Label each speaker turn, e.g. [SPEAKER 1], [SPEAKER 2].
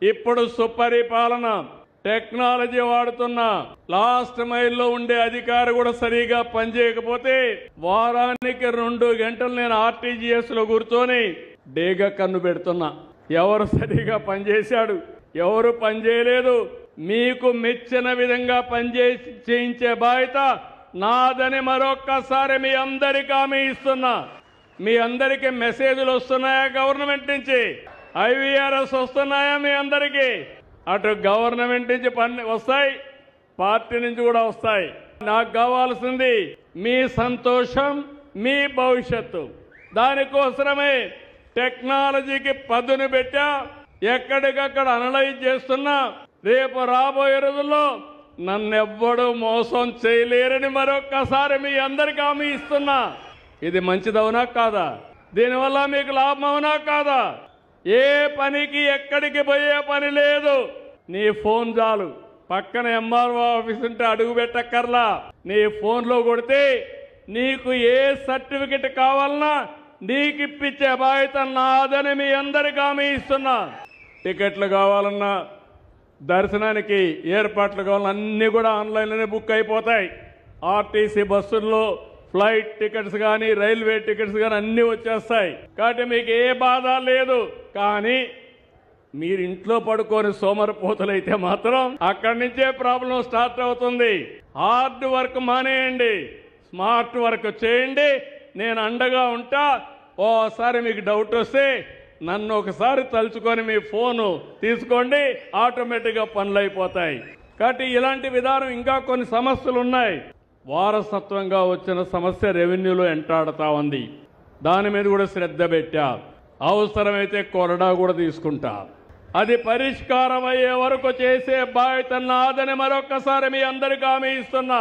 [SPEAKER 1] ఇప్పుడు సుపరిపాలన టెక్నాలజీ వాడుతున్న లాస్ట్ మైల్లో ఉండే అధికారి కూడా సరిగా పనిచేయకపోతే వారానికి 2 గంటలు నేను ఆర్టీజీఎస్ లో కూర్చొని డేగా కన్ను పెడుతున్నా. ఎవరు సరిగా పనిచేశాడు, ఎవరు పనిచేయలేదు, మీకు మెచ్చిన విధంగా చేయించే బాధ్యత నాదని మరొక్కసారి మీ అందరికీ హామీ ఇస్తున్నా. మీ అందరికీ మెసేజ్లు వస్తున్నాయా గవర్నమెంట్ నుంచి? IVRS వస్తున్నాయా మీ అందరికీ? అటు గవర్నమెంట్ నుంచి వస్తాయి, పార్టీ నుంచి కూడా వస్తాయి. నాకు కావాల్సింది మీ సంతోషం, మీ భవిష్యత్తు. దానికోసమే టెక్నాలజీకి పదును పెట్టా, ఎక్కడికక్కడ అనలైజ్ చేస్తున్నా. రేపు రాబోయే రోజుల్లో నన్నెవ్వడు మోసం చేయలేరని మరొక్కసారి మీ అందరికీ హామీ ఇస్తున్నా. ఇది మంచిదవునా కాదా? దీనివల్ల మీకు లాభం అవునా కాదా? ఏ పనికి ఎక్కడికి పోయే పని లేదు. నీ ఫోన్ చాలు, పక్కన MRO ఆఫీస్ ఉంటే అడుగు పెట్టక్కర్లా. నీ ఫోన్లో కొడితే నీకు ఏ సర్టిఫికెట్ కావాలన్నా నీకు ఇప్పించే బాధ్యత నాదని మీ అందరికీ హామీ ఇస్తున్నా. టికెట్లు కావాలన్నా, దర్శనానికి ఏర్పాట్లు కావాలన్నా అన్నీ కూడా ఆన్లైన్లోనే బుక్ అయిపోతాయి. ఆర్టీసీ బస్సుల్లో ఫ్లైట్ టికెట్స్ కానీ, రైల్వే టికెట్స్ కానీ అన్నీ వచ్చేస్తాయి. కాబట్టి మీకు ఏ బాధ లేదు. కానీ మీరు ఇంట్లో పడుకొని సోమరిపోతులైతే మాత్రం అక్కడి నుంచే ప్రాబ్లం స్టార్ట్ అవుతుంది. హార్డ్ వర్క్ మానేయండి, స్మార్ట్ వర్క్ చేయండి. నేను అండగా ఉంటా. ఓసారి మీకు డౌట్ వస్తే నన్ను ఒకసారి తలుచుకొని మీ ఫోను తీసుకోండి, ఆటోమేటిక్గా పనులు అయిపోతాయి. కాబట్టి ఇలాంటి విధానం ఇంకా కొన్ని సమస్యలు ఉన్నాయి. వారసత్వంగా వచ్చిన సమస్య రెవెన్యూలో ఎంటాడుతా ఉంది. దాని మీద కూడా శ్రద్ధ పెట్టా. అవసరమైతే కొరడా కూడా తీసుకుంటా. అది పరిష్కారం అయ్యే వరకు చేసే బాధ్యత నాదని మరొక్కసారి మీ అందరికీ హామీ ఇస్తున్నా.